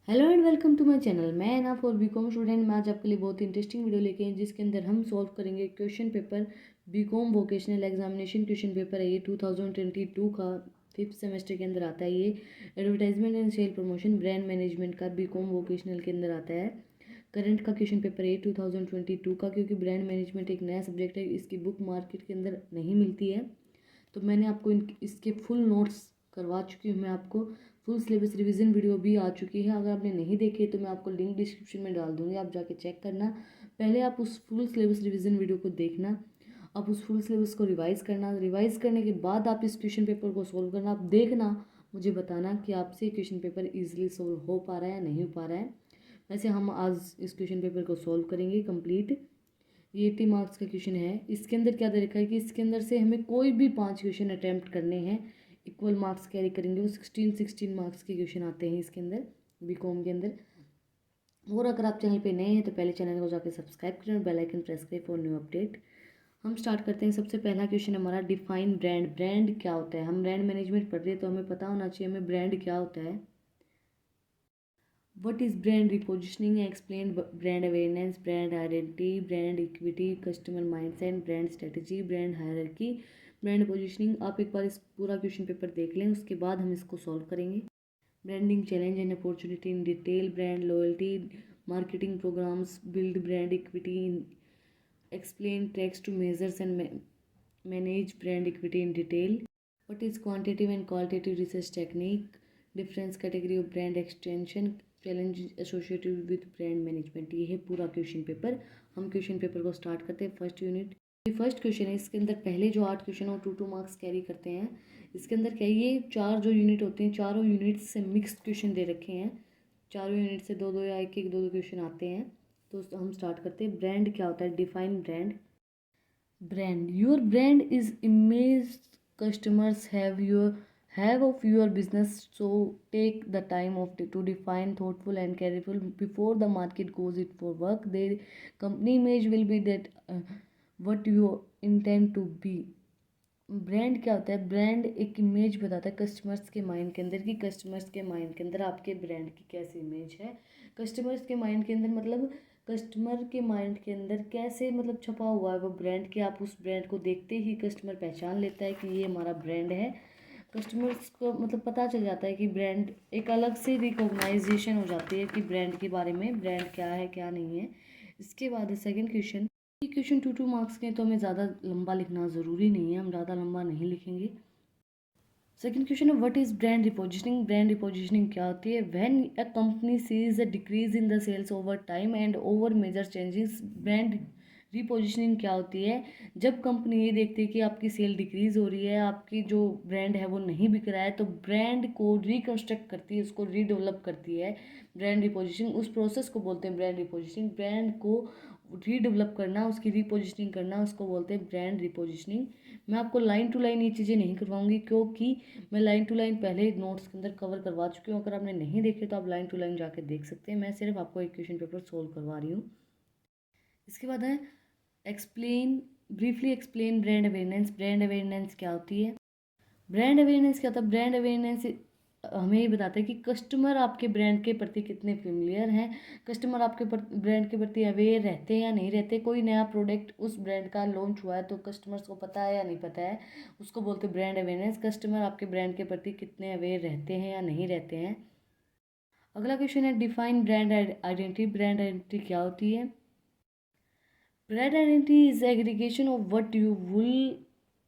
Hello and welcome to my channel. मैं ना for BCom student. मैं आज आपके लिए बहुत इंटरेस्टिंग वीडियो लेके आई जिसके अंदर हम सॉल्व करेंगे question paper BCom vocational examination question paper है। ये 2022 का 5th सेमेस्टर के अंदर आता है। ये advertisement and sale promotion brand management का बीकॉम वोकेशनल के अंदर आता है। करंट का क्वेश्चन पेपर है 2022 का, क्योंकि ब्रांड मैनेजमेंट एक नया सब्जेक्ट है, इसकी बुक मार्केट के अंदर नहीं मिलती है। तो मैंने आपको इसके फुल नोट्स करवा चुकी हूँ। मैं आपको फुल सिलेबस रिवीजन वीडियो भी आ चुकी है। अगर आपने नहीं देखी है तो मैं आपको लिंक डिस्क्रिप्शन में डाल दूँगी, आप जाके चेक करना। पहले आप उस फुल सिलेबस रिवीजन वीडियो को देखना, आप उस फुल सिलेबस को रिवाइज़ करना। रिवाइज़ करने के बाद आप इस क्वेश्चन पेपर को सोल्व करना। आप देखना, मुझे बताना कि आपसे क्वेश्चन पेपर ईजिली सोल्व हो पा रहा है या नहीं हो पा रहा है। वैसे हम आज इस क्वेश्चन पेपर को सोल्व करेंगे कंप्लीट। ये 80 मार्क्स का क्वेश्चन है। इसके अंदर क्या दे रखा है कि इसके अंदर से हमें कोई भी 5 क्वेश्चन अटैम्प्ट करने हैं, इक्वल मार्क्स कैरी करेंगे। वो 16 मार्क्स के क्वेश्चन आते हैं इसके अंदर, बीकॉम के अंदर। और अगर आप चैनल पे नए हैं तो पहले चैनल को जाकर सब्सक्राइब करें और बेल आइकन प्रेस करें फॉर न्यू अपडेट। हम स्टार्ट करते हैं। सबसे पहला क्वेश्चन हमारा डिफाइन ब्रांड। ब्रांड क्या होता है? हम ब्रांड मैनेजमेंट पढ़ रहे हैं तो हमें पता होना चाहिए हमें ब्रांड क्या होता है। What is brand repositioning? Explain brand awareness, brand identity, brand equity, customer mindset, brand strategy, brand hierarchy, brand positioning। आप एक बार इस पूरा क्वेश्चन पेपर देख लें, उसके बाद हम इसको सॉल्व करेंगे। Branding challenge and opportunity in detail, brand loyalty, marketing programmes, build brand equity, explain tracks to measures and manage brand equity in detail. What is quantitative and qualitative research technique? Difference category of brand extension, challenges associated with brand management। ये है पूरा question paper. हम question paper को start करते हैं। First unit, ये first question है। इसके अंदर पहले जो 8 क्वेश्चन है वो 2 मार्क्स कैरी करते हैं। इसके अंदर क्या है, ये 4 जो यूनिट होते हैं, चारों यूनिट से मिक्स्ड क्वेश्चन दे रखे हैं। चारों यूनिट से 2-2 या 1-1, 2-2 क्वेश्चन आते हैं। तो हम स्टार्ट करते हैं। ब्रांड क्या होता है? Define brand. Brand, your brand is image customers have of your business, so take the time to define thoughtful and careful before the market goes it for work. Their company image will be that what you intend to be। Brand क्या होता है? Brand एक image बताता है customers के mind के अंदर, कि कस्टमर्स के माइंड के अंदर आपके ब्रांड की कैसी इमेज है। कस्टमर्स के माइंड के अंदर मतलब कस्टमर के माइंड के अंदर कैसे मतलब छपा हुआ है वो ब्रांड के। आप उस ब्रांड को देखते ही कस्टमर पहचान लेता है कि ये हमारा ब्रांड है। कस्टमर्स को मतलब पता चल जाता है कि ब्रांड, एक अलग से रिकॉग्नाइजेशन हो जाती है कि ब्रांड के बारे में, ब्रांड क्या है क्या नहीं है। इसके बाद सेकंड क्वेश्चन। ये क्वेश्चन 2 मार्क्स के हैं तो हमें ज़्यादा लंबा लिखना ज़रूरी नहीं है, हम ज़्यादा लंबा नहीं लिखेंगे। सेकंड क्वेश्चन है what is brand repositioning. Brand repositioning क्या होती है? When a company sees a decrease in the sales over time and over major changes. Brand repositioning क्या होती है? जब कंपनी ये देखती है कि आपकी सेल डिक्रीज हो रही है, आपकी जो ब्रांड है वो नहीं बिक रहा है, तो ब्रांड को रिकंस्ट्रक्ट करती है, उसको रीडेवलप करती है। ब्रांड रिपोजिशनिंग, उस प्रोसेस को बोलते हैं ब्रांड रिपोजिशनिंग। ब्रांड को रीडेवलप करना, उसकी रिपोजिशनिंग करना, उसको बोलते हैं ब्रांड रिपोजिशनिंग। मैं आपको लाइन टू लाइन ये चीज़ें नहीं करवाऊंगी, क्योंकि मैं लाइन टू लाइन पहले नोट्स के अंदर कवर करवा चुकी हूँ। अगर आपने नहीं देखे तो आप लाइन टू लाइन जाके देख सकते हैं। मैं सिर्फ आपको एक क्वेश्चन पेपर सोल्व करवा रही हूँ। इसके बाद है explain, briefly explain brand awareness. Brand awareness क्या होती है? ब्रांड अवेयरनेस क्या होता है? ब्रांड अवेयरनेस हमें ये बताता है कि कस्टमर आपके ब्रांड के प्रति कितने फेमिलियर हैं, कस्टमर आपके ब्रांड के प्रति अवेयर रहते हैं या नहीं रहते। कोई नया प्रोडक्ट उस ब्रांड का लॉन्च हुआ है तो कस्टमर्स को पता है या नहीं पता है, उसको बोलते हैं ब्रांड अवेयरनेस। कस्टमर आपके ब्रांड के प्रति कितने अवेयर रहते हैं या नहीं रहते हैं। अगला क्वेश्चन है define brand identity. Brand identity क्या होती है? Brand identity is aggregation of what you will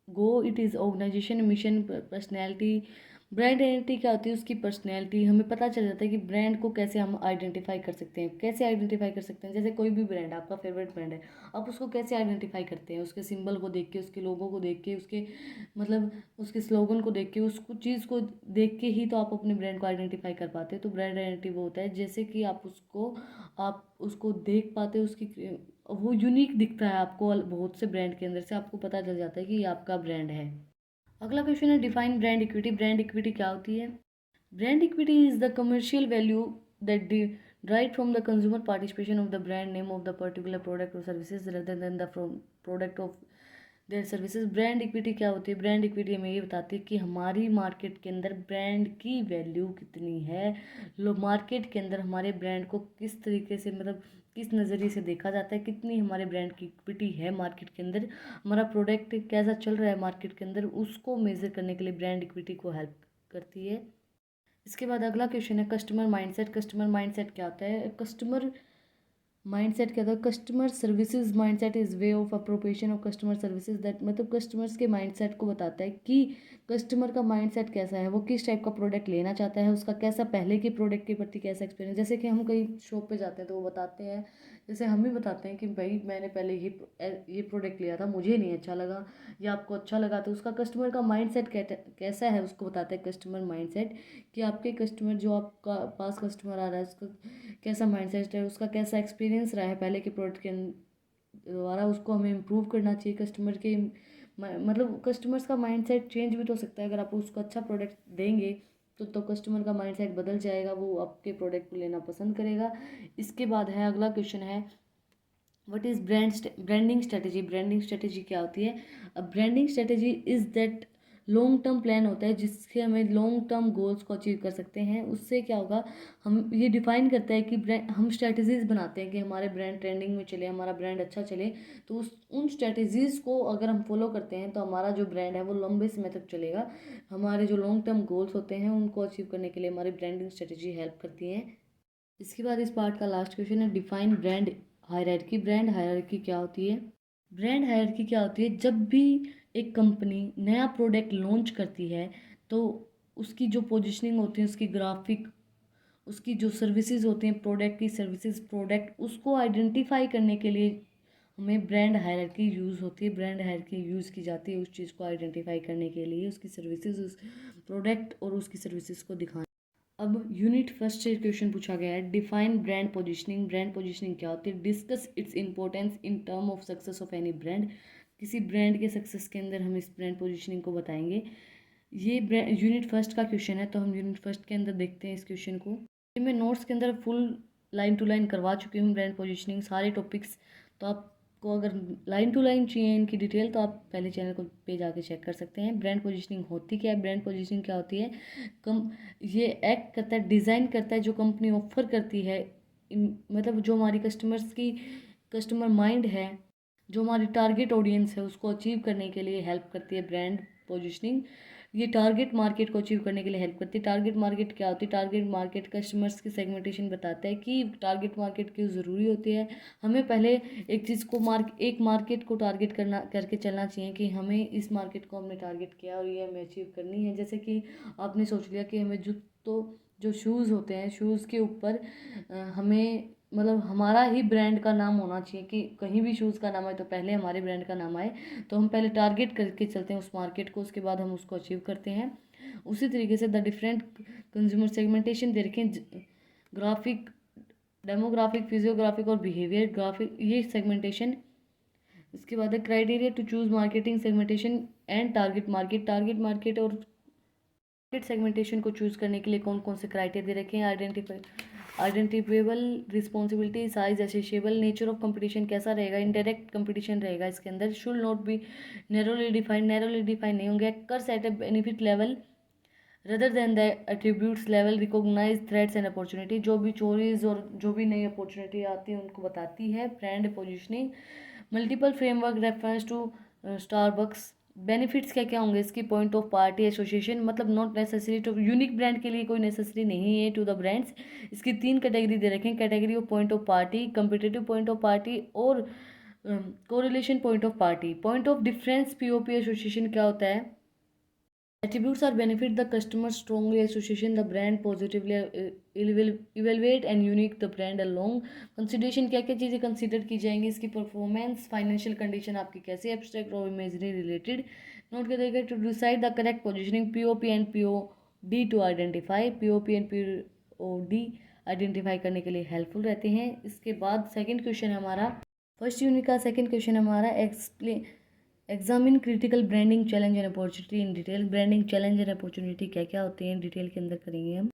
go, it is organisation mission personality. Brand identity क्या होती है? उसकी पर्सनैलिटी। हमें पता चल जाता है कि ब्रांड को कैसे हम आइडेंटिफाई कर सकते हैं। कैसे आइडेंटिफाई कर सकते हैं? जैसे कोई भी ब्रांड, आपका फेवरेट ब्रांड है, आप उसको कैसे आइडेंटिफाई करते हैं? उसके सिंबल को देख के, उसके लोगो को देख के, उसके मतलब उसके स्लोगन को देख के, उसको चीज़ को देख के ही तो आप अपने ब्रांड को आइडेंटिफाई कर पाते हैं। तो ब्रांड आइडेंटिटी वो होता है जैसे कि आप उसको देख पाते हो, उसकी वो यूनिक दिखता है आपको बहुत से ब्रांड के अंदर से, आपको पता चल जाता है कि ये आपका ब्रांड है। अगला क्वेश्चन है define brand equity. Brand equity क्या होती है? Brand equity is the commercial value that derived from the consumer participation of the brand name of the particular product or services rather than the from product of their services. Brand equity क्या होती है? Brand equity हमें ये बताती है कि हमारी market के अंदर ब्रांड की वैल्यू कितनी है, लोग मार्केट के अंदर हमारे ब्रांड को किस तरीके से, मतलब किस नज़रिए से देखा जाता है, कितनी हमारे ब्रांड की इक्विटी है मार्केट के अंदर, हमारा प्रोडक्ट कैसा चल रहा है मार्केट के अंदर, उसको मेज़र करने के लिए ब्रांड इक्विटी को हेल्प करती है। इसके बाद अगला क्वेश्चन है कस्टमर माइंडसेट। कस्टमर माइंडसेट क्या होता है? कस्टमर माइंडसेट क्या था? Customer services mindset is way of appropriation of customer services that, मतलब कस्टमर्स के माइंडसेट को बताता है कि कस्टमर का माइंडसेट कैसा है, वो किस टाइप का प्रोडक्ट लेना चाहता है, उसका कैसा पहले के प्रोडक्ट के प्रति कैसा एक्सपीरियंस। जैसे कि हम कहीं शॉप पे जाते हैं तो वो बताते हैं, जैसे हम ही बताते हैं कि भाई मैंने पहले ये प्रोडक्ट लिया था, मुझे नहीं अच्छा लगा, या आपको अच्छा लगा, तो उसका कस्टमर का माइंडसेट कैसा है उसको बताता है कस्टमर माइंडसेट, कि आपके कस्टमर जो आपका पास कस्टमर आ रहा है उसका कैसा माइंडसेट है, उसका कैसा एक्सपीरियंस रहा है पहले के प्रोडक्ट के द्वारा, उसको हमें इम्प्रूव करना चाहिए। कस्टमर के मतलब कस्टमर्स का माइंडसेट चेंज भी तो हो सकता है, अगर आप उसको अच्छा प्रोडक्ट देंगे तो कस्टमर का माइंडसेट बदल जाएगा, वो आपके प्रोडक्ट को लेना पसंद करेगा। इसके बाद है अगला क्वेश्चन है what is branding strategy. Branding strategy क्या होती है? अब branding strategy is that long term plan होता है जिससे हमें लॉन्ग टर्म गोल्स को अचीव कर सकते हैं। उससे क्या होगा, हम ये डिफाइन करता है कि हम स्ट्रेटजीज बनाते हैं कि हमारे ब्रांड ट्रेंडिंग में चले, हमारा ब्रांड अच्छा चले, तो उन स्ट्रेटजीज़ को अगर हम फॉलो करते हैं तो हमारा जो ब्रांड है वो लंबे समय तक चलेगा। हमारे जो लॉन्ग टर्म गोल्स होते हैं उनको अचीव करने के लिए हमारी ब्रांडिंग स्ट्रेटेजी हेल्प करती है। इसके बाद इस पार्ट का लास्ट क्वेश्चन है define brand hierarchy. Brand hierarchy क्या होती है? ब्रांड हायरार्की क्या होती है? जब भी एक कंपनी नया प्रोडक्ट लॉन्च करती है तो उसकी जो पोजीशनिंग होती है, उसकी ग्राफिक, उसकी जो सर्विसेज होती हैं, प्रोडक्ट की सर्विसेज, प्रोडक्ट, उसको आइडेंटिफाई करने के लिए हमें ब्रांड हायरार्की यूज़ होती है। ब्रांड हायरार्की यूज़ की जाती है उस चीज़ को आइडेंटिफाई करने के लिए, उसकी सर्विसेज, उस प्रोडक्ट और उसकी सर्विसेज को दिखाने। अब यूनिट फर्स्ट से क्वेश्चन पूछा गया है define brand positioning. Brand positioning क्या होती है? Discuss its importance in term of success of any brand. किसी ब्रांड के सक्सेस के अंदर हम इस ब्रांड पोजीशनिंग को बताएंगे। ये यूनिट फर्स्ट का क्वेश्चन है, तो हम यूनिट फर्स्ट के अंदर देखते हैं इस क्वेश्चन को। ये मैं नोट्स के अंदर फुल लाइन टू लाइन करवा चुकी हूँ ब्रांड पोजीशनिंग सारे टॉपिक्स, तो आपको अगर लाइन टू लाइन चाहिए इनकी डिटेल तो आप पहले चैनल को पे जाके चेक कर सकते हैं। ब्रांड पोजीशनिंग होती क्या है? ब्रांड पोजीशनिंग क्या होती है? कम ये एक्ट करता है, डिज़ाइन करता है, जो कंपनी ऑफर करती है, मतलब जो हमारी कस्टमर माइंड है, जो हमारी टारगेट ऑडियंस है, उसको अचीव करने के लिए हेल्प करती है ब्रांड पोजीशनिंग। ये टारगेट मार्केट को अचीव करने के लिए हेल्प करती है। टारगेट मार्केट क्या होती है? टारगेट मार्केट कस्टमर्स की सेगमेंटेशन बताता है कि टारगेट मार्केट क्यों ज़रूरी होती है। हमें पहले एक चीज़ को एक मार्केट को टारगेट करके चलना चाहिए कि हमें इस मार्केट को हमने टारगेट किया और ये हमें अचीव करनी है। जैसे कि आपने सोच लिया कि हमें जो शूज़ होते हैं, शूज़ के ऊपर हमें मतलब हमारा ही ब्रांड का नाम होना चाहिए, कि कहीं भी शूज़ का नाम आए तो पहले हमारे ब्रांड का नाम आए। तो हम पहले टारगेट करके चलते हैं उस मार्केट को, उसके बाद हम उसको अचीव करते हैं। उसी तरीके से द डिफरेंट कंज्यूमर सेगमेंटेशन दे रखें, ग्राफिक, डेमोग्राफिक, फिजियोग्राफिक और बिहेवियर ग्राफिक, ये सेगमेंटेशन। इसके बाद है criteria to choose marketing segmentation and target market और मार्केट सेगमेंटेशन को चूज करने के लिए कौन कौन से क्राइटेरिया दे रखे हैं। Identifiable, responsibility, size, accessible, nature of competition कैसा रहेगा, इनडायरेक्ट कंपटीशन रहेगा इसके अंदर, should not be narrowly defined नहीं होंगे, cuts at a benefit level rather than the attributes level, recognise threats and opportunity, जो भी चोरीज और जो भी नई अपॉर्चुनिटी आती है उनको बताती है brand positioning. Multiple framework reference to Starbucks, benefits क्या क्या होंगे इसकी, पॉइंट ऑफ पार्टी एसोसिएशन, मतलब not necessary to unique brand के लिए कोई नेसेसरी नहीं है टू द ब्रांड्स। इसकी 3 कैटेगरी दे रखें, category of point of party, competitive point of party और correlation point of party. Point of difference POP association क्या होता है? Attributes are benefit the customer strongly association the brand positively evaluate and unique the brand along consideration, क्या क्या चीज़ें consider की जाएंगी इसकी, परफॉर्मेंस, फाइनेंशियल कंडीशन आपकी कैसी, एब्स्ट्रैक्ट और इमेजरी रिलेटेड नोट कर देगा, to decide the correct positioning, POP and POD to identify, POP and POD identify करने के लिए हेल्पफुल रहते हैं। इसके बाद सेकेंड क्वेश्चन हमारा फर्स्ट यूनिट का सेकेंड क्वेश्चन हमारा examine critical branding challenge and opportunity in detail. Branding challenge and opportunity क्या क्या होती हैं डिटेल के अंदर करेंगे हम।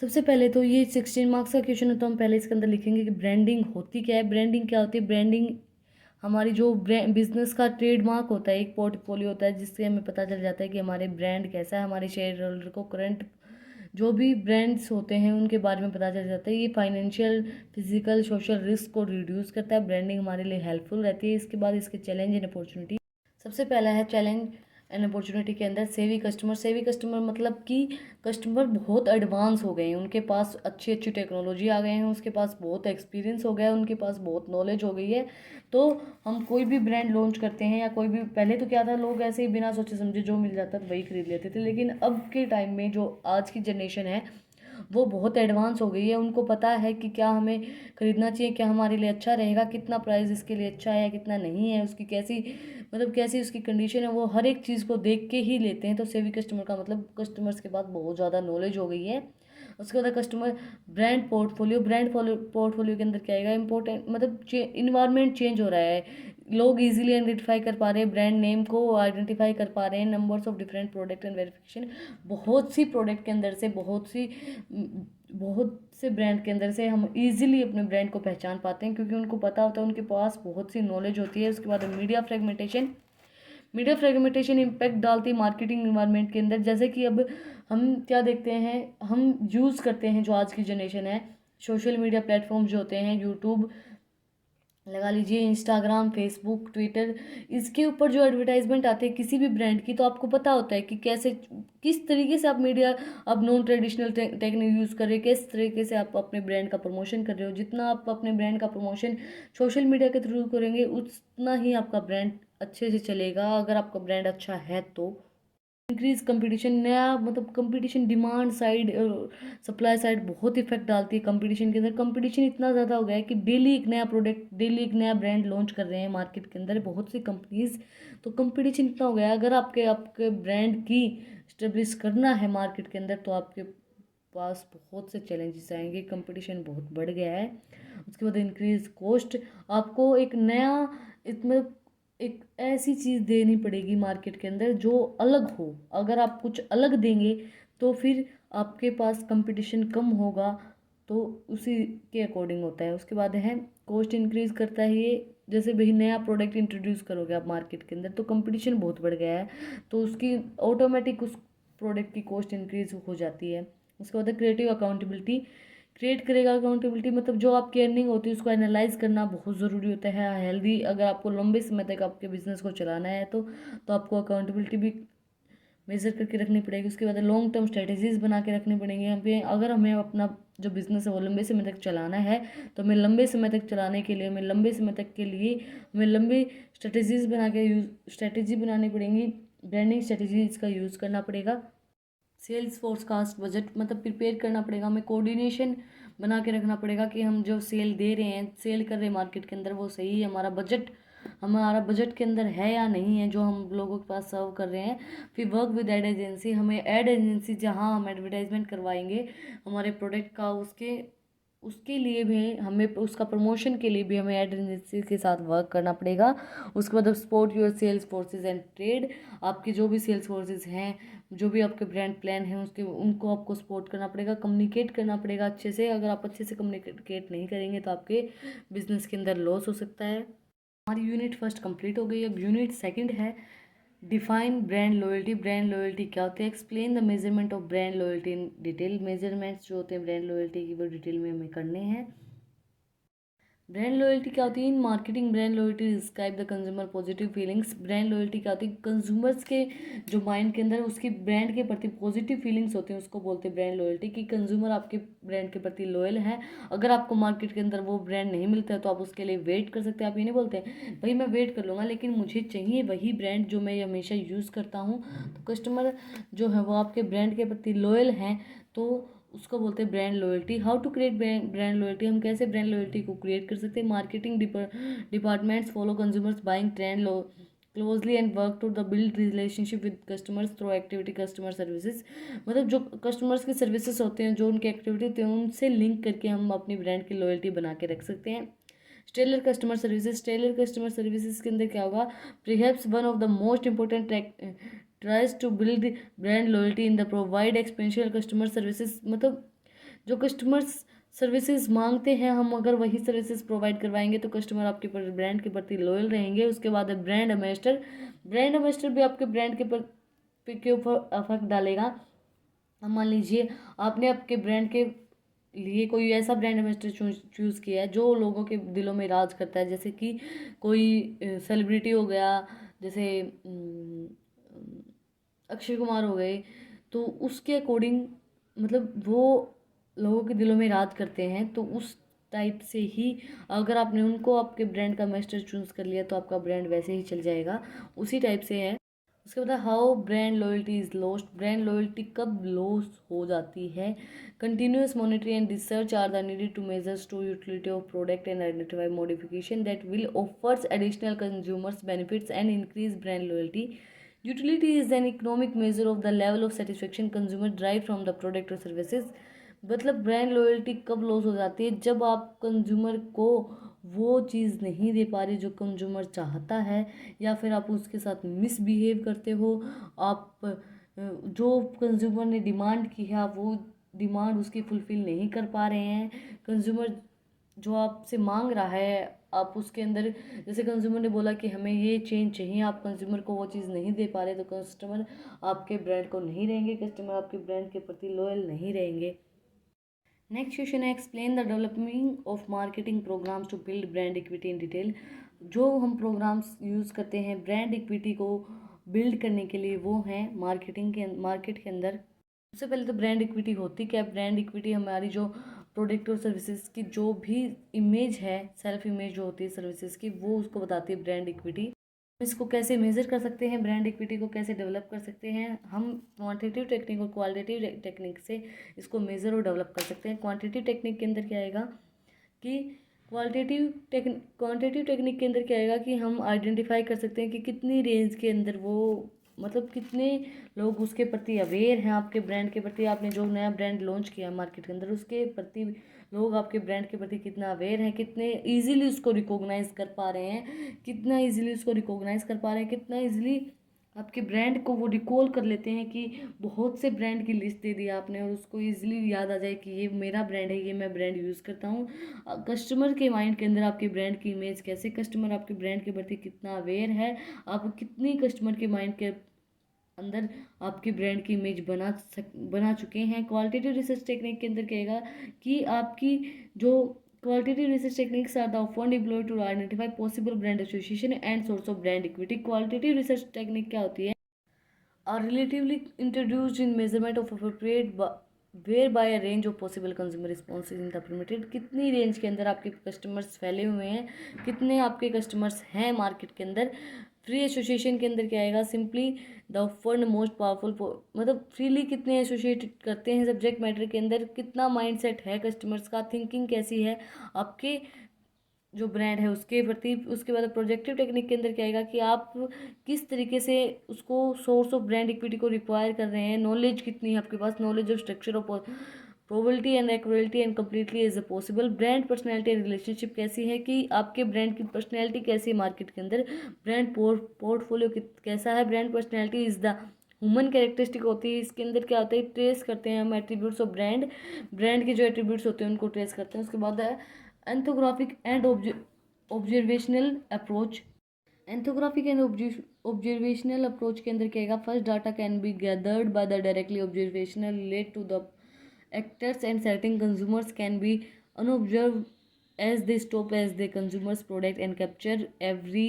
सबसे पहले तो ये 16 मार्क्स का क्वेश्चन है, तो हम पहले इसके अंदर लिखेंगे कि ब्रांडिंग होती क्या है। ब्रांडिंग क्या होती है? ब्रांडिंग हमारी जो बिजनेस का ट्रेडमार्क होता है, एक पोर्टफोलियो होता है जिससे हमें पता चल जाता है कि हमारे ब्रांड कैसा है, हमारे शेयर होल्डर को करंट जो भी ब्रांड्स होते हैं उनके बारे में पता चल जाता है। ये फाइनेंशियल, फिजिकल, सोशल रिस्क को रिड्यूस करता है। ब्रांडिंग हमारे लिए हेल्पफुल रहती है। इसके बाद इसके चैलेंज एंड अपॉर्चुनिटी। सबसे पहला है चैलेंज एंड अपॉर्चुनिटी के अंदर सेवी कस्टमर। सेवी कस्टमर मतलब कि कस्टमर बहुत एडवांस हो गए हैं, उनके पास अच्छी अच्छी टेक्नोलॉजी आ गए हैं, उसके पास बहुत एक्सपीरियंस हो गया है, उनके पास बहुत नॉलेज हो गई है। तो हम कोई भी ब्रांड लॉन्च करते हैं या कोई भी, पहले तो क्या था, लोग ऐसे ही बिना सोचे समझे जो मिल जाता था वही खरीद लेते थे, लेकिन अब के टाइम में जो आज की जनरेशन है वो बहुत एडवांस हो गई है। उनको पता है कि क्या हमें खरीदना चाहिए, क्या हमारे लिए अच्छा रहेगा, कितना प्राइस इसके लिए अच्छा है या कितना नहीं है, उसकी कैसी मतलब कैसी उसकी कंडीशन है, वो हर एक चीज़ को देख के ही लेते हैं। तो सेवी कस्टमर का मतलब कस्टमर्स के पास बहुत ज़्यादा नॉलेज हो गई है। उसके बाद customer brand portfolio. Brand portfolio के अंदर क्या आएगा, इंपॉर्टेंट मतलब इन्वायरमेंट चेंज हो रहा है, लोग इजीली आइडेंटिफाई कर पा रहे हैं, ब्रांड नेम को आइडेंटिफाई कर पा रहे हैं। Numbers of different product and verification. बहुत सी प्रोडक्ट के अंदर से बहुत से ब्रांड के अंदर से हम इजीली अपने ब्रांड को पहचान पाते हैं, क्योंकि उनको पता होता है, उनके पास बहुत सी नॉलेज होती है। उसके बाद media fragmentation. Media fragmentation impact डालती है मार्केटिंग इन्वायरमेंट के अंदर। जैसे कि अब हम क्या देखते हैं, हम यूज़ करते हैं, जो आज की जनरेशन है, सोशल मीडिया प्लेटफॉर्म जो होते हैं, यूट्यूब लगा लीजिए, इंस्टाग्राम, फेसबुक, ट्विटर, इसके ऊपर जो एडवर्टाइजमेंट आते हैं किसी भी ब्रांड की, तो आपको पता होता है कि कैसे, किस तरीके से आप मीडिया, आप नॉन ट्रेडिशनल टेक्निक यूज़ कर रहे हैं, किस तरीके से आप अपने ब्रांड का प्रमोशन कर रहे हो। जितना आप अपने ब्रांड का प्रमोशन सोशल मीडिया के थ्रू करेंगे उतना ही आपका ब्रांड अच्छे से चलेगा, अगर आपका ब्रांड अच्छा है तो। Increase competition. नया मतलब कंपटीशन, डिमांड साइड और सप्लाई साइड बहुत इफेक्ट डालती है कंपटीशन के अंदर। कंपटीशन इतना ज़्यादा हो गया है कि डेली एक नया प्रोडक्ट, डेली एक नया ब्रांड लॉन्च कर रहे हैं मार्केट के अंदर बहुत सी कंपनीज। तो कंपटीशन इतना हो गया है, अगर आपके आपके ब्रांड की स्टेब्लिश करना है मार्केट के अंदर तो आपके पास बहुत से चैलेंजेस आएंगे, कंपटीशन बहुत बढ़ गया है। उसके बाद इंक्रीज कॉस्ट। आपको एक नया, इसमें एक ऐसी चीज़ देनी पड़ेगी मार्केट के अंदर जो अलग हो। अगर आप कुछ अलग देंगे तो फिर आपके पास कंपटीशन कम होगा, तो उसी के अकॉर्डिंग होता है। उसके बाद है कॉस्ट इंक्रीज करता है ये। जैसे भाई नया प्रोडक्ट इंट्रोड्यूस करोगे आप मार्केट के अंदर तो कंपटीशन बहुत बढ़ गया है, तो उसकी ऑटोमेटिक उस प्रोडक्ट की कॉस्ट इंक्रीज हो जाती है। उसके बाद क्रिएटिव अकाउंटेबिलिटी। क्रिएट करेगा अकाउंटेबिलिटी, मतलब जो आपकी अर्निंग होती है उसको एनालाइज करना बहुत ज़रूरी होता है। हेल्दी, अगर आपको लंबे समय तक आपके बिजनेस को चलाना है तो आपको अकाउंटेबिलिटी भी मेजर करके रखनी पड़ेगी। उसके बाद लॉन्ग टर्म स्ट्रेटेजीज बना के रखनी पड़ेंगी हमें। अगर हमें अपना जो बिज़नेस है वो लंबे समय तक चलाना है तो हमें लंबे समय तक चलाने के लिए, हमें लंबे समय तक के लिए हमें लंबी स्ट्रेटेजीज बना के स्ट्रेटेजी बनानी पड़ेंगी, ब्रांडिंग स्ट्रेटेजीज का यूज़ करना पड़ेगा। सेल्स फोरकास्ट बजट मतलब प्रिपेयर करना पड़ेगा, हमें कोऑर्डिनेशन बना के रखना पड़ेगा कि हम जो सेल दे रहे हैं, सेल कर रहे हैं मार्केट के अंदर, वो सही है, हमारा बजट के अंदर है या नहीं है जो हम लोगों के पास सर्व कर रहे हैं। फिर वर्क विद एड एजेंसी। हमें एड एजेंसी, जहां हम एडवर्टाइजमेंट करवाएंगे हमारे प्रोडक्ट का, उसके उसके लिए भी हमें, उसका प्रमोशन के लिए भी हमें एड एजेंसी के साथ वर्क करना पड़ेगा। उसके बाद support your sales forces and trade. आपके जो भी सेल्स फोर्सेज हैं, जो भी आपके ब्रांड प्लान हैं, उसके उनको आपको सपोर्ट करना पड़ेगा, कम्युनिकेट करना पड़ेगा अच्छे से। अगर आप अच्छे से कम्युनिकेट नहीं करेंगे तो आपके बिजनेस के अंदर लॉस हो सकता है। हमारी यूनिट फर्स्ट कंप्लीट हो गई। अब यूनिट सेकंड है define brand loyalty. Brand loyalty क्या होती है, explain the measurement of brand loyalty in detail. Measurements जो होते हैं ब्रांड लॉयल्टी की वो डिटेल में हमें करने हैं। ब्रांड लॉयल्टी क्या होती है, in marketing brand loyalty describe the consumer positive feelings. Brand loyalty क्या होती है, कंज्यूमर्स के जो माइंड के अंदर उसकी ब्रांड के प्रति पॉजिटिव फीलिंग्स होती हैं, उसको बोलते हैं ब्रांड लॉयल्टी। कि कंज्यूमर आपके ब्रांड के प्रति लॉयल है। अगर आपको मार्केट के अंदर वो ब्रांड नहीं मिलता है तो आप उसके लिए वेट कर सकते हैं। आप ये नहीं बोलते भाई मैं वेट कर लूँगा लेकिन मुझे चाहिए वही ब्रांड जो मैं हमेशा यूज़ करता हूँ। तो कस्टमर जो है वो आपके ब्रांड के प्रति लॉयल हैं, तो उसको बोलते हैं brand loyalty. How to create brand loyalty, हम कैसे ब्रांड लॉयल्टी को क्रिएट कर सकते हैं। Marketing departments follow consumers buying trend closely and work to the build relationship with customers through activity customer services. मतलब जो कस्टमर्स के सर्विसेज होते हैं, जो उनकी एक्टिविटी होती है, उनसे लिंक करके हम अपनी ब्रांड की लॉयल्टी बना के रख सकते हैं। Stellar customer services. Tailor customer services के अंदर क्या होगा, perhaps one of the most important tries to build brand loyalty in the provide experiential customer services. मतलब जो कस्टमर्स सर्विसेज मांगते हैं, हम अगर वही सर्विसेज प्रोवाइड करवाएंगे तो कस्टमर आपके ब्रांड के प्रति लॉयल रहेंगे। उसके बाद है ब्रांड एम्बेसडर। ब्रांड एम्बेसडर भी आपके ब्रांड के ऊपर इफेक्ट डालेगा। अब मान लीजिए आपने आपके ब्रांड के लिए कोई ऐसा ब्रांड एम्बेसडर चूज़ किया है जो लोगों के दिलों में राज करता है, जैसे कि कोई सेलिब्रिटी हो गया, जैसे अक्षय कुमार हो गए, तो उसके अकॉर्डिंग मतलब वो लोगों के दिलों में राज करते हैं, तो उस टाइप से ही अगर आपने उनको आपके ब्रांड का मास्टर चूज़ कर लिया तो आपका ब्रांड वैसे ही चल जाएगा, उसी टाइप से है। उसके बाद how brand loyalty is lost. Brand loyalty कब लॉस हो जाती है? Continuous monitoring and research are the needed to measures to utility of product and identify modification that will offers additional consumers benefits and increase brand loyalty. Utility is an economic measure of the level of satisfaction consumer derive from the product or services। मतलब brand loyalty कब loss हो जाती है? जब आप consumer को वो चीज़ नहीं दे पा रहे जो कंज्यूमर चाहता है, या फिर आप उसके साथ मिसबिहेव करते हो, आप जो कंज्यूमर ने डिमांड की है आप वो डिमांड उसकी फुलफ़िल नहीं कर पा रहे हैं। कंज्यूमर जो आपसे मांग रहा है आप उसके अंदर, जैसे कंज्यूमर ने बोला कि हमें ये चेंज चाहिए, आप कंज्यूमर को वो चीज़ नहीं दे पा रहे, तो कस्टमर आपके ब्रांड को नहीं रहेंगे, कस्टमर आपके ब्रांड के प्रति लॉयल नहीं रहेंगे। नेक्स्ट क्वेश्चन है explain the developing of marketing programmes to build brand equity in detail. जो हम प्रोग्राम्स यूज़ करते हैं ब्रांड इक्विटी को बिल्ड करने के लिए वो हैं मार्केट के अंदर। सबसे पहले तो ब्रांड इक्विटी होती क्या है? ब्रांड इक्विटी हमारी जो प्रोडक्ट और सर्विसेज की जो भी इमेज है, सेल्फ इमेज जो होती है सर्विसेज की, वो उसको बताती है ब्रांड इक्विटी। इसको कैसे मेज़र कर सकते हैं, ब्रांड इक्विटी को कैसे डेवलप कर सकते हैं? हम क्वांटिटेटिव टेक्निक और क्वालिटेटिव टेक्निक से इसको मेज़र और डेवलप कर सकते हैं। क्वांटिटेटिव टेक्निक के अंदर क्या आएगा कि क्वांटिटेटिव टेक्निक के अंदर क्या आएगा कि हम आइडेंटिफाई कर सकते हैं कि कितनी रेंज के अंदर वो, मतलब कितने लोग उसके प्रति अवेयर हैं, आपके ब्रांड के प्रति। आपने जो नया ब्रांड लॉन्च किया मार्केट के अंदर उसके प्रति लोग आपके ब्रांड के प्रति कितना अवेयर हैं, कितने इजीली उसको रिकॉग्नाइज कर पा रहे हैं, कितना इजीली उसको रिकॉग्नाइज कर पा रहे हैं, कितना इजीली आपके ब्रांड को वो रिकॉल कर लेते हैं कि बहुत से ब्रांड की लिस्ट दे दी आपने और उसको इजीली याद आ जाए कि ये मेरा ब्रांड है, ये मैं ब्रांड यूज़ करता हूँ। कस्टमर के माइंड के अंदर आपके ब्रांड की इमेज कैसे, कस्टमर आपके ब्रांड के प्रति कितना अवेयर है, आप कितनी कस्टमर के माइंड के अंदर आपकी ब्रांड की इमेज बना चुके हैं। क्वालिटेटिव रिसर्च टेक्निक के अंदर कहेगा कि आपकी जो qualitative research techniques are the often deployed to identify possible brand association and source of brand equity. Qualitative research technique क्या होती है? Are relatively introduced in measurement of appropriate where by a range of possible consumer response in the permitted. कितनी range के अंदर आपके customers फैले हुए हैं, कितने आपके कस्टमर्स हैं मार्केट के अंदर। फ्री एसोसिएशन के अंदर क्या आएगा? Simply the fund most powerful, मतलब फ्रीली कितने एसोसिएट करते हैं सब्जेक्ट मैटर के अंदर, कितना माइंडसेट है कस्टमर्स का, थिंकिंग कैसी है आपके जो ब्रांड है उसके प्रति। उसके बाद प्रोजेक्टिव टेक्निक के अंदर क्या आएगा कि आप किस तरीके से उसको सोर्स ऑफ ब्रांड इक्विटी को रिक्वायर कर रहे हैं, नॉलेज कितनी है आपके पास, knowledge of structure of probability and accuracy and completely is possible. Brand personality and relationship कैसी है कि आपके ब्रांड की पर्सनैलिटी कैसी है मार्केट के अंदर, ब्रांड पोर्टफोलियो कैसा है। Brand personality is the human characteristic होती है, इसके अंदर क्या होता है ट्रेस करते हैं हम एट्रीब्यूट्स ऑफ ब्रांड, ब्रांड के जो एट्रीब्यूट्स होते हैं उनको ट्रेस करते हैं। उसके बाद है ethnographic and observational approach. Ethnographic and observational approach के अंदर क्या आएगा? First data can be gathered by the directly observational relate to the actors and certain consumers can be unobserved as they stop as the consumers product and capture every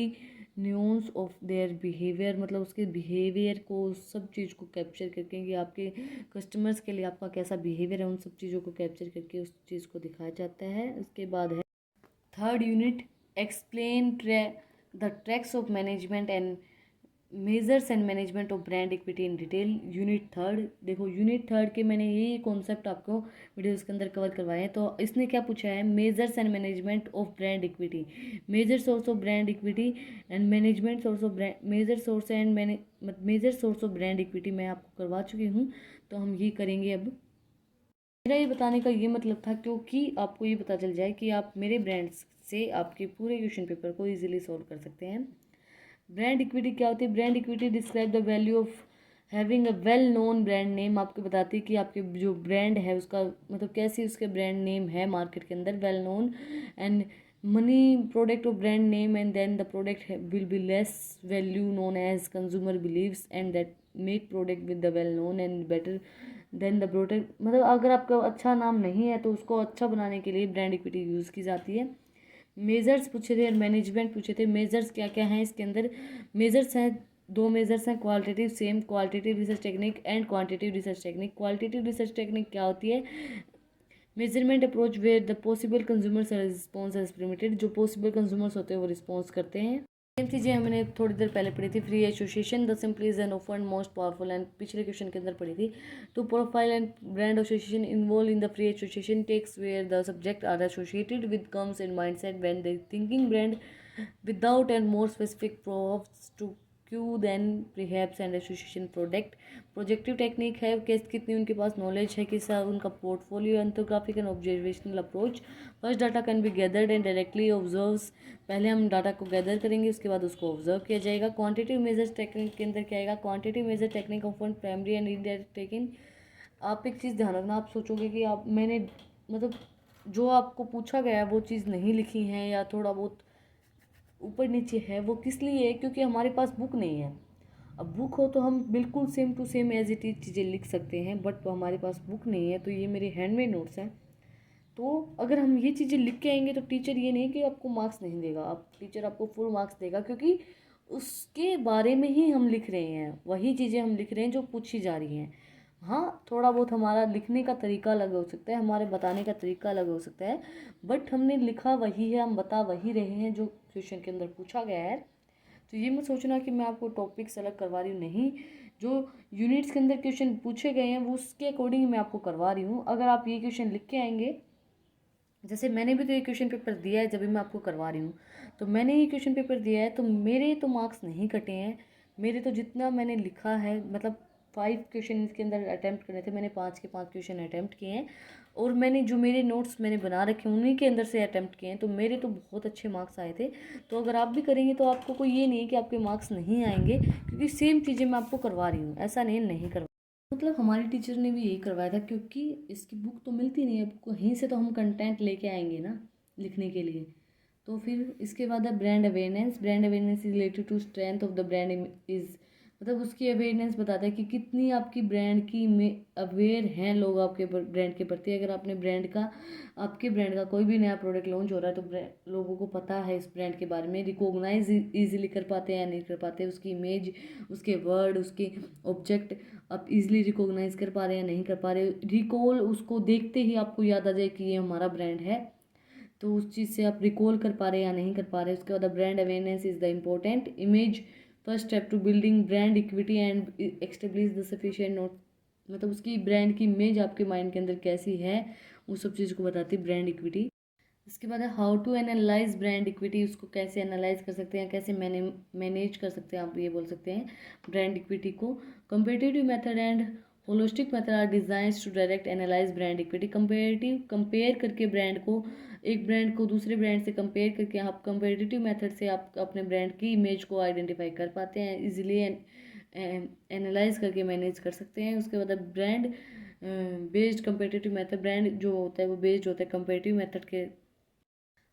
nuance of their behavior। मतलब उसके behaviour को, सब चीज़ को capture करके कि आपके customers के लिए आपका कैसा बिहेवियर है, उन सब चीज़ों को कैप्चर करके उस चीज़ को दिखाया जाता है। उसके बाद है third unit explain the tracks of management and measures and management of brand equity in detail. Unit third, देखो यूनिट थर्ड के मैंने यही कॉन्सेप्ट आपको वीडियोस के अंदर कवर करवाए हैं। तो इसने क्या पूछा है? Measures and management of brand equity, major source of brand equity and management source of major source of brand equity मैं आपको करवा चुकी हूँ, तो हम ये करेंगे अब। मेरा ये बताने का ये मतलब था क्योंकि आपको ये पता चल जाए कि आप मेरे ब्रांड्स से आपके पूरे क्वेश्चन पेपर को ईजिली सॉल्व कर सकते हैं। ब्रांड इक्विटी क्या होती है? Brand equity describe the value of having a well known brand name आपको बताती है कि आपके जो ब्रांड है उसका मतलब कैसी उसके ब्रांड नेम है मार्केट के अंदर, well known. And money product of brand name and then the product will be less value known as consumer believes and that make product with the well known and better than the product. मतलब अगर आपका अच्छा नाम नहीं है तो उसको अच्छा बनाने के लिए ब्रांड इक्विटी यूज़ की जाती है। मेजर्स पूछे थे और मैनेजमेंट पूछे थे। मेजर्स क्या क्या हैं इसके अंदर? मेजर्स हैं, दो मेजर्स हैं, qualitative same qualitative research technique and quantitative research technique. Qualitative research technique क्या होती है? Measurement approach where the possible consumers response as permitted, जो पॉसिबल कंज्यूमर्स होते हैं वो रिस्पॉन्स करते हैं। सेम चीज़ें हमने थोड़ी देर पहले पढ़ी थी। Free association the simple is and often most powerful, and पिछले क्वेश्चन के अंदर पढ़ी थी। To profile and brand association involve in the free association tasks where the subject are associated with comes in mindset when they thinking brand without and more specific proofs to cue then perhaps and association product. Projective technique है कितनी उनके पास knowledge है, किस उनका portfolio, ethnographic and observational approach. First data can be gathered and directly observes, पहले हम data को गैदर करेंगे उसके बाद उसको ऑब्जर्व किया जाएगा। क्वांटिटिव मेजर्स टेक्निक के अंदर क्या आएगा? Quantitative measure technique of one primary and indirect taking. आप एक चीज़ ध्यान रखना, आप सोचोगे कि आप मैंने मतलब जो आपको पूछा गया है वो चीज़ नहीं लिखी है या थोड़ा बहुत ऊपर नीचे है, वो किस लिए है? क्योंकि हमारे पास बुक नहीं है। अब बुक हो तो हम बिल्कुल same to same as it is चीज़ें लिख सकते हैं, बट हमारे पास बुक नहीं है तो ये मेरे हैंडमेड नोट्स हैं। तो अगर हम ये चीज़ें लिख के आएंगे तो टीचर ये नहीं कि आपको मार्क्स नहीं देगा, आप टीचर आपको फुल मार्क्स देगा, क्योंकि उसके बारे में ही हम लिख रहे हैं, वही चीज़ें हम लिख रहे हैं जो पूछी जा रही हैं। हाँ, थोड़ा बहुत हमारा लिखने का तरीका अलग हो सकता है, हमारे बताने का तरीका अलग हो सकता है, बट हमने लिखा वही है, हम बता वही रहे हैं जो क्वेश्चन के अंदर पूछा गया है। तो ये मत सोचना कि मैं आपको टॉपिक सेलेक्ट करवा रही हूँ, नहीं, जो यूनिट्स के अंदर क्वेश्चन पूछे गए हैं वो उसके अकॉर्डिंग मैं आपको करवा रही हूँ। अगर आप ये क्वेश्चन लिख के आएंगे, जैसे मैंने भी तो ये क्वेश्चन पेपर दिया है जब भी मैं आपको करवा रही हूँ, तो मैंने ये क्वेश्चन पेपर दिया है तो मेरे तो मार्क्स नहीं कटे हैं, मेरे तो जितना मैंने लिखा है, मतलब 5 क्वेश्चन इसके अंदर अटैम्प्ट करने थे, मैंने 5 के 5 क्वेश्चन अटैम्प्ट किए हैं, और मैंने जो मेरे नोट्स मैंने बना रखे हैं उन्हीं के अंदर से अटैम्प्ट किए हैं, तो मेरे तो बहुत अच्छे मार्क्स आए थे। तो अगर आप भी करेंगे तो आपको कोई ये नहीं है कि आपके मार्क्स नहीं आएंगे, क्योंकि सेम चीज़ें मैं आपको करवा रही हूँ, ऐसा नहीं करवा। मतलब हमारी टीचर ने भी यही करवाया था, क्योंकि इसकी बुक तो मिलती नहीं है, अब कहीं से तो हम कंटेंट लेके आएंगे ना लिखने के लिए। तो फिर इसके बाद है brand awareness. Brand awareness is related to strength of the brand is, मतलब उसकी अवेयरनेस बताता है कि कितनी आपकी ब्रांड की में अवेयर हैं लोग आपके ब्रांड के प्रति। अगर आपने ब्रांड का, आपके ब्रांड का कोई भी नया प्रोडक्ट लॉन्च हो रहा है तो लोगों को पता है इस ब्रांड के बारे में, रिकॉग्नाइज इजीली कर पाते हैं या नहीं कर पाते, उसकी इमेज, उसके वर्ड, उसके ऑब्जेक्ट आप इजीली रिकॉग्नाइज कर पा रहे हैं या नहीं कर पा रहे। रिकॉल, उसको देखते ही आपको याद आ जाए कि ये हमारा ब्रांड है, तो उस चीज़ से आप रिकॉल कर पा रहे हैं या नहीं कर पा रहे। उसके बाद brand awareness is the important image first step to building brand equity and establish the sufficient note, मतलब उसकी ब्रांड की इमेज आपके माइंड के अंदर कैसी है, वो सब चीज़ को बताती है ब्रांड इक्विटी। इसके बाद है how to analyse brand equity, उसको कैसे एनालाइज कर सकते हैं, कैसे मैनेज कर सकते हैं, आप ये बोल सकते हैं ब्रांड इक्विटी को। Competitive method and holistic method are designs to direct analyse brand equity. Comparative, compare करके ब्रांड को, एक ब्रांड को दूसरे ब्रांड से कंपेयर करके आप कंपेटिटिव मेथड से आप अपने ब्रांड की इमेज को आइडेंटिफाई कर पाते हैं, इजीली एनालाइज करके मैनेज कर सकते हैं। उसके बाद brand based competitive method, brand जो होता है वो बेस्ड होता है कंपेटिटिव मेथड के।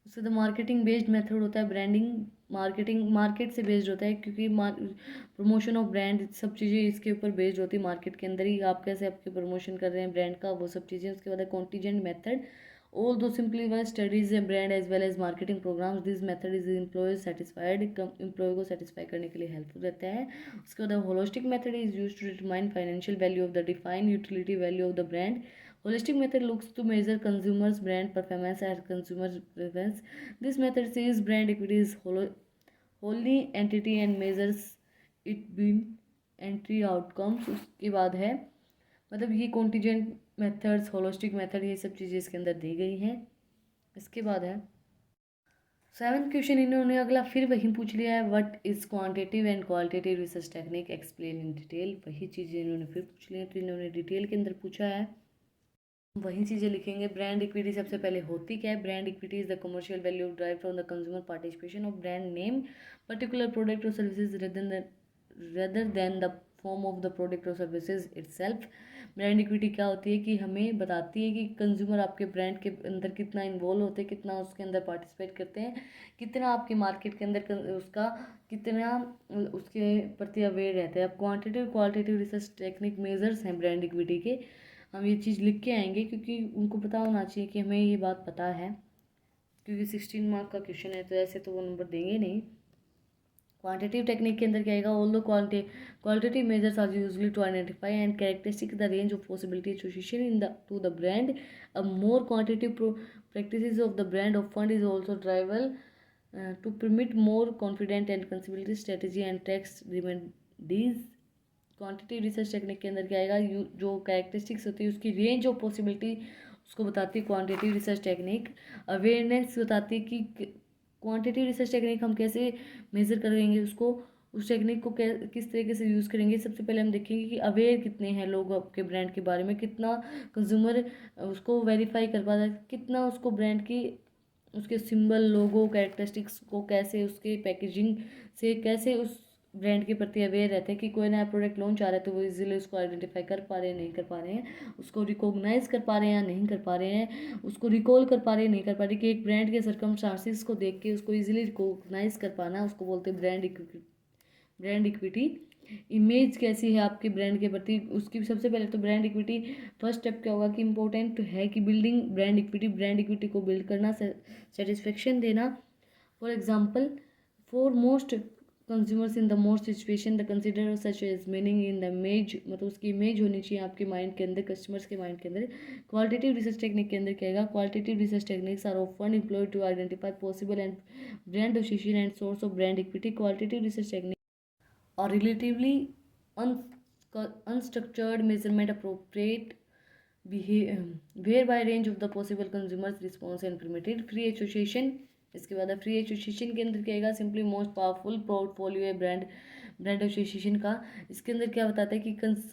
उसके बाद मार्केटिंग बेस्ड मेथड होता है ब्रांडिंग, मार्केटिंग मार्केट से बेस्ड होता है, क्योंकि प्रमोशन ऑफ ब्रांड सब चीज़ें इसके ऊपर बेस्ड होती है, मार्केट के अंदर ही आप कैसे आपके प्रमोशन कर रहे हैं ब्रांड का, वो सब चीज़ें। उसके बाद contingent method, all to simplify studies a brand as well as marketing programmes, this method is employ satisfied, employ को सेटिस्फाई करने के लिए हेल्पफुल रहता है। उसके बाद holistic method is use to determine financial value of the define utility value of the brand. Holistic method looks to measure consumers' brand performance and consumer preference. This method says brand equity is wholly entity and measures it being entry outcomes. उसके बाद है मतलब ये contingent methods, holistic method, ये सब चीज़ें इसके अंदर दी गई हैं। इसके बाद है 7th क्वेश्चन, इन्होंने अगला फिर वही पूछ लिया है, what is quantitative and qualitative research technique, explain in detail. वही चीज़ें इन्होंने फिर पूछ ली है, तो इन्होंने डिटेल के अंदर पूछा है, वही चीज़ें लिखेंगे। ब्रांड इक्विटी सबसे पहले होती क्या है? Brand equity is the commercial value drive from the consumer participation of brand name particular product और services rather than the form of the product और सर्विसेज इटसेल्फ। ब्रांड इक्विटी क्या होती है कि हमें बताती है कि कंज्यूमर आपके ब्रांड के अंदर कितना इन्वॉल्व होते हैं, कितना उसके अंदर पार्टिसिपेट करते हैं, कितना आपके मार्केट के अंदर उसका कितना उसके प्रति अवेयर रहते हैं। अब quantitative qualitative research technique measures हैं ब्रांड इक्विटी के, हम ये चीज़ लिख के आएंगे क्योंकि उनको पता होना चाहिए कि हमें ये बात पता है, क्योंकि 16 मार्क का क्वेश्चन है तो ऐसे तो वो नंबर देंगे नहीं। क्वांटिटिव टेक्निक के अंदर क्या आएगा, all the qualitative measures are usually to identify and characteristic the range of possibility association in the to the brand. A more quantitative practices of the brand of fund is also driven to permit more confident and conceivability strategy and tax remedies। Quantity research technique के अंदर क्या आएगा, जो characteristics होती है उसकी range of possibility उसको बताती है क्वांटिटी रिसर्च टेक्निक। अवेयरनेस बताती है कि क्वांटिटी रिसर्च टेक्निक हम कैसे मेज़र करेंगे उसको, उस टेक्निक को किस तरीके से यूज़ करेंगे। सबसे पहले हम देखेंगे कि अवेयर कितने हैं लोग आपके ब्रांड के बारे में, कितना कंज्यूमर उसको वेरीफाई कर पाता है, कितना उसको ब्रांड की उसके सिंबल लोगो कैरेक्टरिस्टिक्स को कैसे उसके पैकेजिंग से कैसे उस ब्रांड के प्रति अवेयर रहते हैं कि कोई नया प्रोडक्ट लॉन्च आ रहा है तो वो इजीली उसको आइडेंटिफाई कर पा रहे हैं नहीं कर पा रहे हैं, उसको रिकॉग्नाइज कर पा रहे हैं या नहीं कर पा रहे हैं, उसको रिकॉल कर पा रहे हैं नहीं कर पा रहे, कि एक ब्रांड के सर्कमस्टांसिस को देख के उसको इजीली रिकॉग्नाइज कर पाना, उसको बोलते हैं ब्रांड इक्विटी। इमेज कैसी है आपके ब्रांड के प्रति, उसकी सबसे पहले तो ब्रांड इक्विटी फर्स्ट स्टेप क्या होगा कि इंपॉर्टेंट है कि बिल्डिंग ब्रांड इक्विटी को बिल्ड करना, सेटिस्फेक्शन देना। For example, for most consumers in the most situation the consider such as meaning in the image, मतलब उसकी इमेज होनी चाहिए आपके माइंड के अंदर, कस्टमर्स के माइंड के अंदर। क्वालिटेटिव रिसर्च टेक्निक के अंदर क्या आएगा, qualitative research techniques are often employed to identify possible and brand association and source of brand equity. Qualitative research technique और relatively unstructured measurement appropriate whereby range of the possible consumers response and permitted free association। इसके बाद free association के अंदर क्या आएगा, simply most powerful portfolio है brand association का। इसके अंदर क्या बताता है कि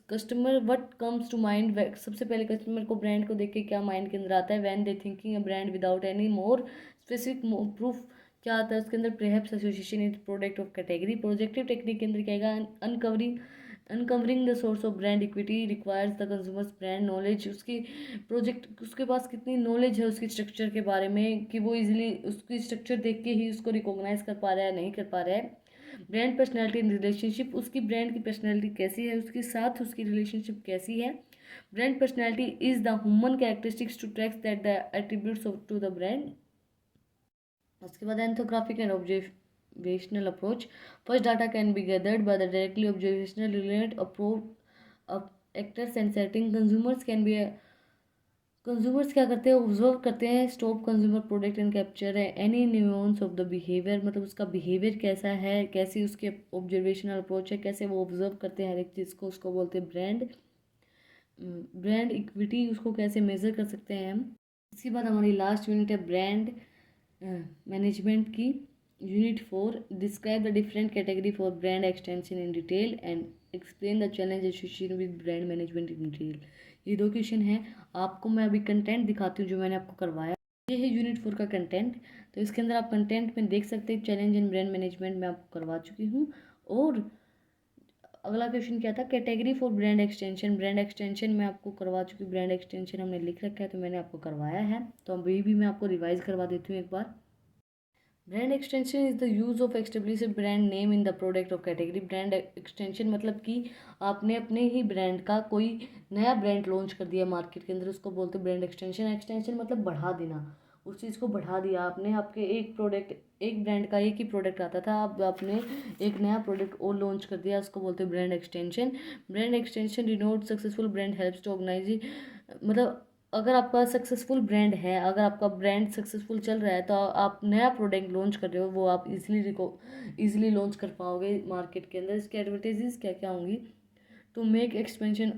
customer what comes to mind, सबसे पहले कस्टमर को ब्रांड को देख के क्या माइंड के अंदर आता है, when they thinking a brand without any more specific proof क्या आता है उसके अंदर, perhaps association in product of category. Projective technique के अंदर क्या आएगा, uncovering the source of brand equity requires the consumers brand knowledge. उसके पास कितनी नॉलेज है उसकी स्ट्रक्चर के बारे में कि वो इजीली उसकी स्ट्रक्चर देख के ही उसको रिकॉग्नाइज कर पा रहा है नहीं कर पा रहा है। ब्रांड पर्सनैलिटी इन रिलेशनशिप, उसकी ब्रांड की पर्सनैलिटी कैसी है, उसके साथ उसकी रिलेशनशिप कैसी है। Brand personality is the human characteristics to track that the attributes to the brand. उसके बाद ethnographic and observational approach, first data can be gathered by the directly observational related approach actors and setting. Consumers क्या करते हैं, observe करते हैं stop consumer product and capture है any nuance of the behaviour, मतलब उसका बिहेवियर कैसा है, कैसी उसके ऑब्जर्वेशनल अप्रोच है, कैसे वो ऑब्जर्व करते हैं हर एक चीज़ को, उसको बोलते हैं ब्रांड इक्विटी, उसको कैसे मेजर कर सकते हैं हम। इसके बाद हमारी लास्ट यूनिट है ब्रांड मैनेजमेंट की, unit 4, describe the different category for brand extension in detail and explain the challenge associated with brand management in detail. ये 2 क्वेश्चन हैं, आपको मैं अभी कंटेंट दिखाती हूँ जो मैंने आपको करवाया। ये है यूनिट 4 का कंटेंट, तो इसके अंदर आप कंटेंट में देख सकते हैं चैलेंज इन ब्रांड मैनेजमेंट मैं आपको करवा चुकी हूँ। और अगला क्वेश्चन क्या था, कैटेगरी फॉर ब्रांड एक्सटेंशन मैं आपको करवा चुकी, ब्रांड एक्सटेंशन हमने लिख रखा है तो मैंने आपको करवाया है, तो अभी भी मैं आपको रिवाइज करवा देती हूँ एक बार। Brand extension is the use of established brand name in the product of category. Brand extension मतलब कि आपने अपने ही ब्रांड का कोई नया ब्रांड लॉन्च कर दिया मार्केट के अंदर, उसको बोलते हैं ब्रांड एक्सटेंशन। एक्सटेंशन मतलब बढ़ा देना, उस चीज़ को बढ़ा दिया आपने, आपके एक ब्रांड का एक ही प्रोडक्ट आता था, अब आपने एक नया प्रोडक्ट और लॉन्च कर दिया, उसको बोलते हैं brand extension. Brand extension denote successful brand helps to organise, मतलब अगर आपका सक्सेसफुल ब्रांड है, अगर आपका ब्रांड सक्सेसफुल चल रहा है तो आप नया प्रोडक्ट लॉन्च कर रहे हो, वो आप इजीली लॉन्च कर पाओगे मार्केट के अंदर। इसके एडवर्टाइजेज क्या क्या होंगी, to make expansion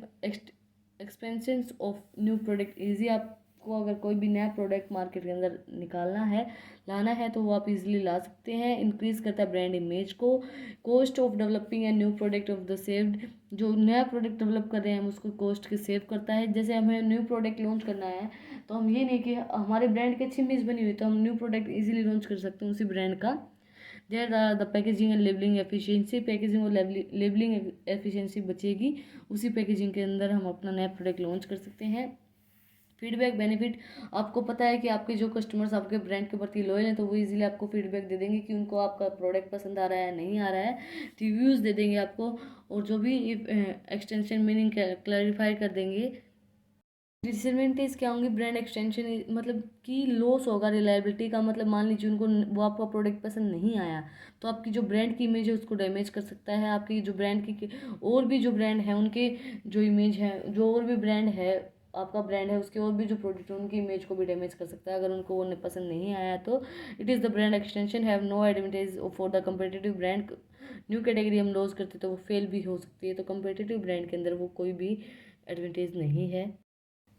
of new product easy, आपको अगर कोई भी नया प्रोडक्ट मार्केट के अंदर निकालना है लाना है तो वो आप इजीली ला सकते हैं। इंक्रीज करता है ब्रांड इमेज को। Cost of developing a new product of the saved, जो नया प्रोडक्ट डेवलप कर रहे हैं हम उसको कॉस्ट के सेव करता है। जैसे हमें न्यू प्रोडक्ट लॉन्च करना है तो हम ये नहीं कि हमारे ब्रांड की अच्छी इमेज बनी हुई तो हम न्यू प्रोडक्ट इजीली लॉन्च कर सकते हैं उसी ब्रांड का। There are the packaging and labelling efficiency, packaging और लेबलिंग एफिशिएंसी बचेगी, उसी पैकेजिंग के अंदर हम अपना नया प्रोडक्ट लॉन्च कर सकते हैं। फीडबैक बेनिफिट, आपको पता है कि आपके जो कस्टमर्स आपके ब्रांड के प्रति लॉयल हैं तो वो इजीली आपको फीडबैक दे देंगे कि उनको आपका प्रोडक्ट पसंद आ रहा है नहीं आ रहा है, रिव्यूज़ दे देंगे आपको, और जो भी एक्सटेंशन मीनिंग क्लैरिफाई कर देंगे। डिसएडवांटेज क्या होंगे ब्रांड एक्सटेंशन, मतलब कि लॉस होगा रिलायबिलिटी का, मतलब मान लीजिए उनको वो आपका प्रोडक्ट पसंद नहीं आया तो आपकी जो ब्रांड की इमेज है उसको डैमेज कर सकता है। आपकी जो ब्रांड की और भी जो ब्रांड है उनके जो इमेज है, जो और भी ब्रांड है आपका ब्रांड है उसके और भी जो प्रोडक्ट है उनकी इमेज को भी डैमेज कर सकता है अगर उनको वो पसंद नहीं आया तो। It is the brand extension have no advantage for the competitive brand, new category हम लॉन्च करते तो वो फेल भी हो सकती है, तो कंपेटिटिव ब्रांड के अंदर वो कोई भी एडवांटेज नहीं है।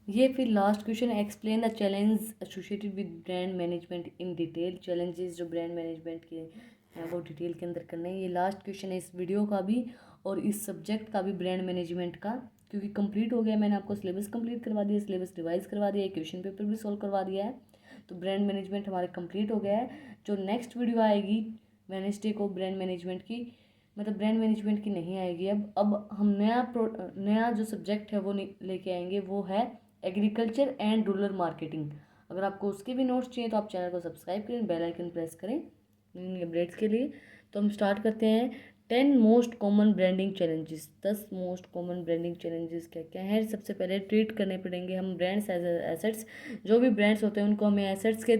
ये फिर last question, explain the challenge associated with brand management in detail, challenges जो ब्रांड मैनेजमेंट के हैं वो डिटेल के अंदर करना है। ये लास्ट क्वेश्चन है इस वीडियो का भी और इस सब्जेक्ट का भी, ब्रांड मैनेजमेंट का, क्योंकि कंप्लीट हो गया, मैंने आपको सिलेबस कंप्लीट करवा दिया, सिलेबस रिवाइज करवा दिया है, क्वेश्चन पेपर भी सॉल्व करवा दिया है, तो ब्रांड मैनेजमेंट हमारे कंप्लीट हो गया है। जो नेक्स्ट वीडियो आएगी वेडनेसडे को ब्रांड मैनेजमेंट की, मतलब ब्रांड मैनेजमेंट की नहीं आएगी, अब हम नया जो सब्जेक्ट है वो लेके आएंगे, वो है एग्रीकल्चर एंड रूरल मार्केटिंग। अगर आपको उसके भी नोट्स चाहिए तो आप चैनल को सब्सक्राइब करें, बेल आइकन प्रेस करें इन अपडेट्स के लिए। तो हम स्टार्ट करते हैं 10 most common branding challenges. 10 most common branding challenges क्या क्या हैं। सबसे पहले ट्रीट करने पड़ेंगे हम ब्रांड्स एज एसेट्स। जो भी ब्रांड्स होते हैं उनको हमें एसेट्स के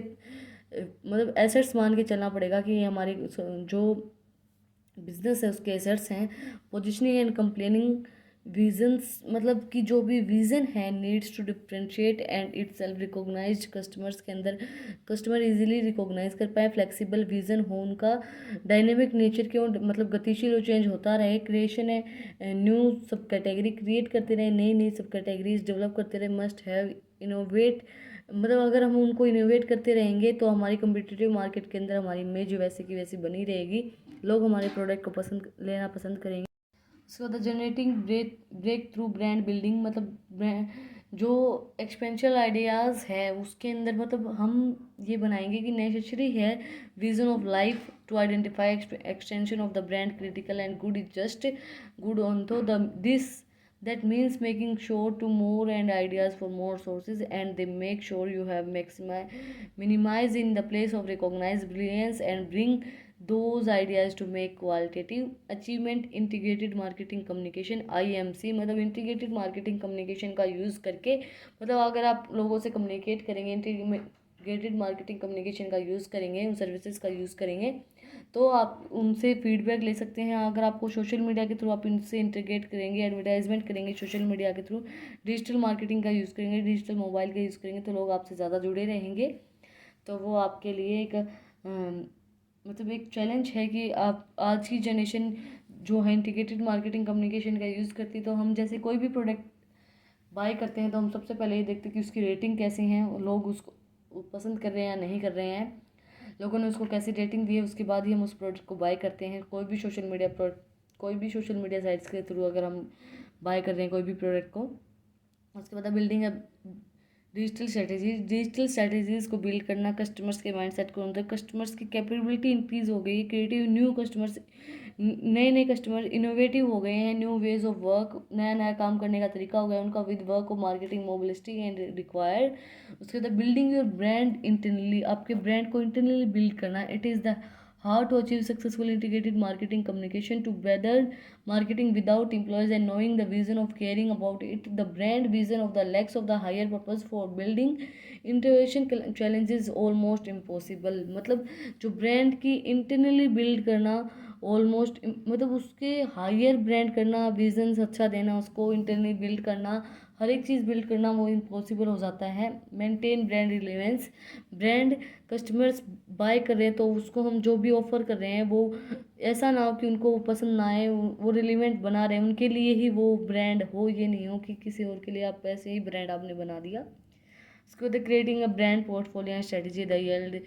मतलब एसेट्स मान के चलना पड़ेगा कि हमारी जो बिजनेस है उसके एसेट्स हैं। पोजिशनिंग एंड कंप्लेनिंग विजन्स, मतलब कि जो भी विज़न है needs to differentiate and itself recognise, customers के अंदर कस्टमर इजीली रिकॉग्नाइज कर पाए, फ्लेक्सिबल विज़न हो उनका, डायनेमिक नेचर के, मतलब गतिशील और चेंज होता रहे, क्रिएशन है न्यू सब कैटेगरी क्रिएट करते रहे, नई नई सब कैटेगरीज डेवलप करते रहे, मस्ट हैव इनोवेट, मतलब अगर हम उनको इनोवेट करते रहेंगे तो हमारी कम्पिटिटिव मार्केट के अंदर हमारी इमेज वैसे की वैसी बनी रहेगी, लोग हमारे प्रोडक्ट को लेना पसंद करेंगे। उसके बाद generating breakthrough brand building, मतलब जो एक्सपेंशियल आइडियाज़ है उसके अंदर, मतलब हम ये बनाएंगे कि नेसेसरी है vision of life to identify extension of the brand critical and good is just good on to the this that means making sure to more and ideas for more sources and they make sure you have minimize in the place of recognize brilliance and bring those ideas to make qualitative achievement। integrated marketing communication IMC, मतलब integrated marketing communication का use करके, मतलब अगर आप लोगों से communicate करेंगे, integrated marketing communication का यूज़ करेंगे, उन सर्विसेज का यूज़ करेंगे तो आप उनसे फीडबैक ले सकते हैं। अगर आपको सोशल मीडिया के थ्रू आप इनसे इंटीग्रेट करेंगे, एडवर्टाइजमेंट करेंगे सोशल मीडिया के थ्रू, डिजिटल मार्केटिंग का यूज़ करेंगे, डिजिटल मोबाइल का यूज़ करेंगे तो लोग आपसे ज़्यादा जुड़े रहेंगे। तो वो आपके लिए एक मतलब एक चैलेंज है कि आप आज की जनरेशन जो है इंटीग्रेटेड मार्केटिंग कम्युनिकेशन का यूज़ करती, तो हम जैसे कोई भी प्रोडक्ट बाय करते हैं तो हम सबसे पहले ये देखते हैं कि उसकी रेटिंग कैसी है, लोग उसको पसंद कर रहे हैं या नहीं कर रहे हैं, लोगों ने उसको कैसी रेटिंग दी है, उसके बाद ही हम उस प्रोडक्ट को बाय करते हैं। कोई भी सोशल मीडिया साइट्स के थ्रू अगर हम बाय कर रहे हैं कोई भी प्रोडक्ट को। उसके बाद बिल्डिंग अ डिजिटल स्ट्रेटेजीज को बिल्ड करना, कस्टमर्स के माइंडसेट को अंदर, कस्टमर्स की कैपेबिलिटी इंक्रीज हो गई, क्रिएटिव न्यू कस्टमर्स, नए कस्टमर इनोवेटिव हो गए हैं, न्यू वेज ऑफ वर्क, नया नया काम करने का तरीका हो गया उनका with work of marketing mobility and required. उसके बाद बिल्डिंग योर ब्रांड इंटरनली, आपके ब्रांड को इंटरनली बिल्ड करना, it is the how to achieve successful integrated marketing communication to better marketing without employees and knowing the vision of caring about it, the brand vision of the legs of the higher purpose for building innovation challenges almost impossible, मतलब जो brand की internally build करना almost, मतलब उसके higher brand करना, visions अच्छा देना, उसको इंटरनली बिल्ड करना, हर एक चीज़ बिल्ड करना वो इम्पॉसिबल हो जाता है। Maintain brand relevance, brand customers buy कर रहे हैं तो उसको हम जो भी ऑफर कर रहे हैं वो ऐसा ना हो कि उनको वो पसंद ना आए, वो रिलेवेंट बना रहे हैं उनके लिए ही वो ब्रांड हो, ये नहीं हो कि किसी और के लिए आप ऐसे ही ब्रांड आपने बना दिया। उसके बाद creating a brand portfolio and strategy the yield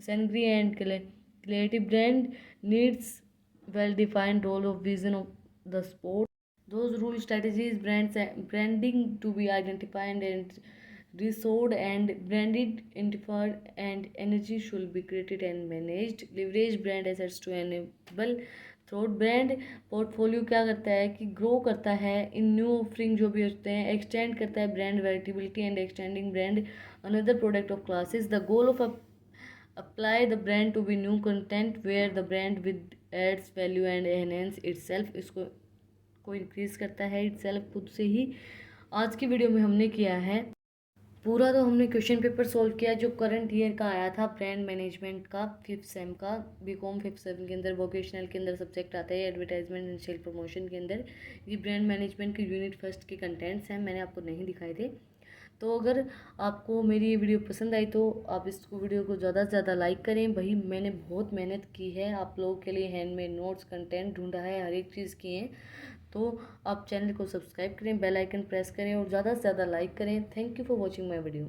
synergy and creative brand needs well defined role of vision of the sport, those rule strategies branding to be identified and resourced and branded, identified, and energy should be created and managed. Leverage brand assets to enable throat brand portfolio क्या करता है कि grow करता है इन new offering जो भी होते हैं, एक्सटेंड करता है brand variability and extending brand another product of classes. The goal of apply the brand to be new content where the brand with adds value and enhance itself. इसको को increase करता है itself खुद से ही. आज की वीडियो में हमने किया है पूरा, तो हमने क्वेश्चन पेपर सॉल्व किया जो करंट ईयर का आया था ब्रांड मैनेजमेंट का 5th सेम का. बीकॉम 5th सेम के अंदर वोकेशनल के अंदर सब्जेक्ट आता है एडवर्टाइजमेंट एंड सेल प्रमोशन के अंदर. ये ब्रांड मैनेजमेंट के यूनिट फर्स्ट के कंटेंट्स हैं, मैंने आपको नहीं दिखाए थे. तो अगर आपको मेरी ये वीडियो पसंद आई तो आप इस वीडियो को ज़्यादा से ज़्यादा लाइक करें. भाई मैंने बहुत मेहनत की है आप लोगों के लिए, हैंडमेड नोट्स कंटेंट ढूंढा है, हर एक चीज़ किए हैं. तो आप चैनल को सब्सक्राइब करें, बेल आइकन प्रेस करें और ज़्यादा से ज़्यादा लाइक करें. Thank you for watching my video.